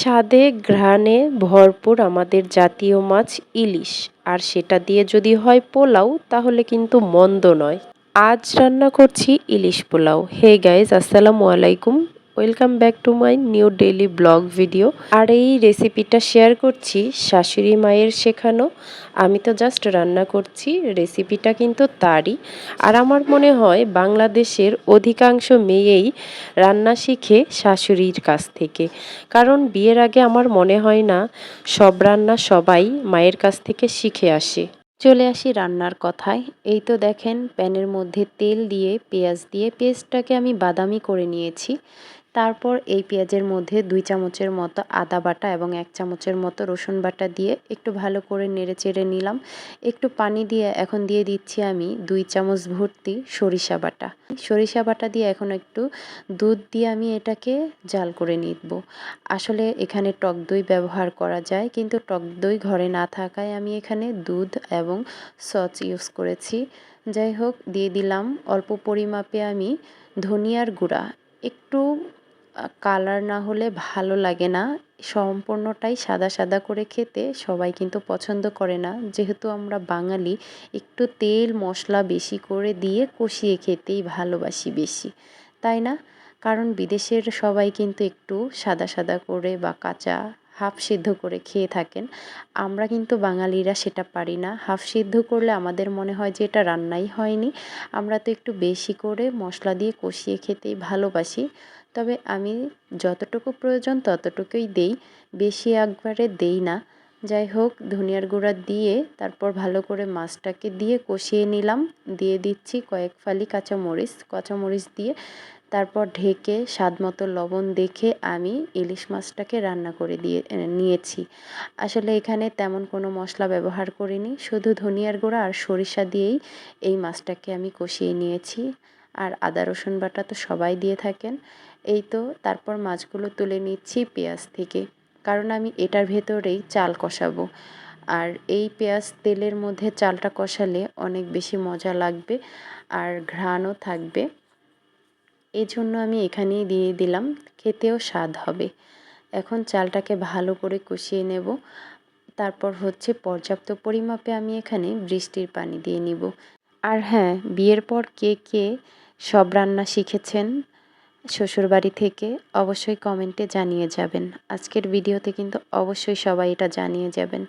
স্বাদে ঘ্রাণে ভরপুর আমাদের জাতীয় মাছ ইলিশ, আর সেটা দিয়ে যদি হয় পোলাও তাহলে কিন্তু মন্দ নয়। আজ রান্না করছি ইলিশ পোলাও। হে গাইজ, আসসালামু আলাইকুম, welcome back to my new daily blog video. আর এই রেসিপিটা শেয়ার করছি শাশুড়ি মায়ের শেখানো। আমি তো জাস্ট রান্না করছি, রেসিপিটা কিন্তু তারই। আর আমার মনে হয় বাংলাদেশের অধিকাংশ মেয়েই রান্না শিখে শাশুড়ির কাছ থেকে, কারণ বিয়ের আগে আমার মনে হয় না সব রান্না সবাই মায়ের কাছ থেকে শিখে আসে। চলে আসি রান্নার কথায়। এই তো দেখেন, প্যানের মধ্যে তেল দিয়ে পেঁয়াজ দিয়ে পেঁয়াজটাকে আমি বাদামি করে নিয়েছি। তারপর এই পেঁয়াজের মধ্যে 2 চামচের মতো আদা বাটা এবং 1 চামচের মতো রসুন বাটা দিয়ে একটু ভালো করে নেড়ে চেড়ে নিলাম। একটু পানি দিয়ে এখন দিয়ে দিচ্ছি আমি 2 চামচ ভর্তি সরিষা বাটা। সরিষা বাটা দিয়ে এখন একটু দুধ দিয়ে আমি এটাকে জাল করে নিব। আসলে এখানে টক দই ব্যবহার করা যায়, কিন্তু টক দই ঘরে না থাকায় আমি এখানে দুধ এবং সস ইউজ করেছি। যাই হোক, দিয়ে দিলাম অল্প পরিমাপে আমি ধনিয়ার গুঁড়া। একটু কালার না হলে ভালো লাগে না, সম্পূর্ণটাই সাদা সাদা করে খেতে সবাই কিন্তু পছন্দ করে না। যেহেতু আমরা বাঙালি, একটু তেল মশলা বেশি করে দিয়ে কষিয়ে খেতেই ভালোবাসি বেশি, তাই না? কারণ বিদেশের সবাই কিন্তু একটু সাদা সাদা করে বা কাঁচা হাফ সিদ্ধ করে খেয়ে থাকেন। আমরা কিন্তু বাঙালিরা সেটা পারি না। হাফ সিদ্ধ করলে আমাদের মনে হয় যে এটা রান্নাই হয়নি। আমরা তো একটু বেশি করে মশলা দিয়ে কষিয়ে খেতেই ভালোবাসি। তবে আমি যতটুকু প্রয়োজন ততটুকুই দেই, বেশি একবারে দেই না। যাই হোক, ধনিয়ার গুঁড়া দিয়ে তারপর ভালো করে মাছটাকে দিয়ে কষিয়ে নিলাম। দিয়ে দিচ্ছি কয়েক ফালি কাঁচামরিচ দিয়ে তারপর ঢেকে স্বাদ মতো লবণ দেখে আমি ইলিশ মাছটাকে রান্না করে নিয়েছি। আসলে এখানে তেমন কোনো মশলা ব্যবহার করিনি, শুধু ধনিয়ার গুঁড়া আর সরিষা দিয়েই এই মাছটাকে আমি কষিয়ে নিয়েছি। আর আদা রসুন বাটা তো সবাই দিয়ে থাকেন। এই তো তারপর মাছগুলো তুলে নিচ্ছি পেঁয়াজ থেকে, কারণ আমি এটার ভেতরেই চাল কষাবো। আর এই পেঁয়াজ তেলের মধ্যে চালটা কষালে অনেক বেশি মজা লাগবে আর ঘ্রাণও থাকবে। এই জন্য আমি এখানেই দিয়ে দিলাম, খেতেও স্বাদ হবে। এখন চালটাকে ভালো করে কষিয়ে নেব। তারপর হচ্ছে পর্যাপ্ত পরিমাপে আমি এখানে বৃষ্টির পানি দিয়ে নিব। আর হ্যাঁ, বিয়ের পর কে কে সব রান্না শিখেছেন শ্বশুরবাড়ি থেকে অবশ্যই কমেন্টে জানিয়ে যাবেন। আজকের ভিডিওতে কিন্তু অবশ্যই সবাই এটা জানিয়ে যাবেন।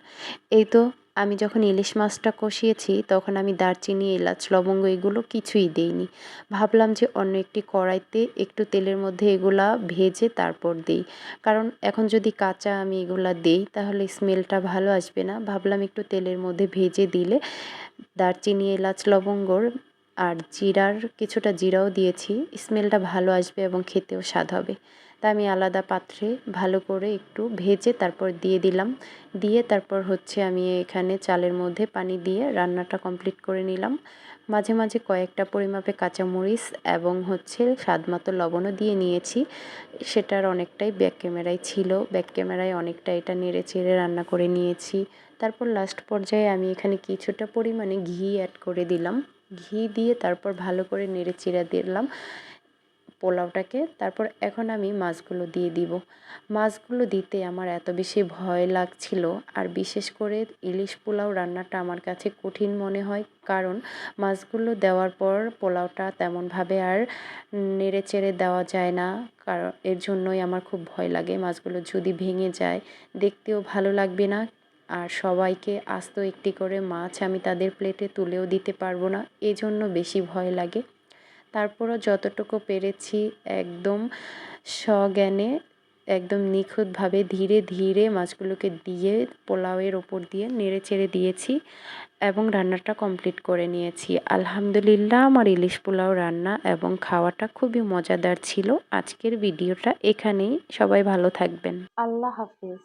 এই তো আমি যখন ইলিশ মাছটা কষিয়েছি তখন আমি দারচিনি, এলাচ, লবঙ্গ এগুলো কিছুই দেইনি। ভাবলাম যে অন্য একটি কড়াইতে একটু তেলের মধ্যে এগুলা ভেজে তারপর দেই, কারণ এখন যদি কাঁচা আমি এগুলা দেই তাহলে স্মেলটা ভালো আসবে না। ভাবলাম একটু তেলের মধ্যে ভেজে দিলে দারচিনি, এলাচ, লবঙ্গর আর কিছুটা জিরাও দিয়েছি, স্মেলটা ভালো আসবে এবং খেতেও স্বাদ হবে। তা আমি আলাদা পাত্রে ভালো করে একটু ভেজে তারপর দিয়ে দিলাম। দিয়ে তারপর হচ্ছে আমি এখানে চালের মধ্যে পানি দিয়ে রান্নাটা কমপ্লিট করে নিলাম। মাঝে মাঝে কয়েকটা পরিমাপে কাঁচামরিচ এবং হচ্ছে স্বাদমতো লবণও দিয়ে নিয়েছি। সেটার অনেকটাই ব্যাক ক্যামেরায় ছিল, ব্যাক ক্যামেরায় অনেকটা এটা নেড়ে চেড়ে রান্না করে নিয়েছি। তারপর লাস্ট পর্যায়ে আমি এখানে কিছুটা পরিমাণে ঘি অ্যাড করে দিলাম। ঘি দিয়ে তারপর ভালো করে নেড়ে চেড়ে দিলাম পোলাওটাকে। তারপর এখন আমি মাছগুলো দিয়ে দিব। মাছগুলো দিতে আমার এত বেশি ভয় লাগছিল, আর বিশেষ করে ইলিশ পোলাও রান্নাটা আমার কাছে কঠিন মনে হয়, কারণ মাছগুলো দেওয়ার পর পোলাওটা তেমনভাবে আর নেড়ে চেড়ে দেওয়া যায় না। কারণ এর জন্যই আমার খুব ভয় লাগে, মাছগুলো যদি ভেঙে যায় দেখতেও ভালো লাগবে না। আর সবাইকে আস্ত একটি করে মাছ আমি তাদের প্লেটে তুলেও দিতে পারবো না, এজন্য বেশি ভয় লাগে। তারপরও যতটুকু পেরেছি একদম সজ্ঞানে, একদম নিখুঁতভাবে ধীরে ধীরে মাছগুলোকে দিয়ে পোলাওয়ের ওপর দিয়ে নেড়ে চেড়ে দিয়েছি এবং রান্নাটা কমপ্লিট করে নিয়েছি। আলহামদুলিল্লাহ, আমার ইলিশ পোলাও রান্না এবং খাওয়াটা খুবই মজাদার ছিল। আজকের ভিডিওটা এখানেই, সবাই ভালো থাকবেন। আল্লাহ হাফেজ।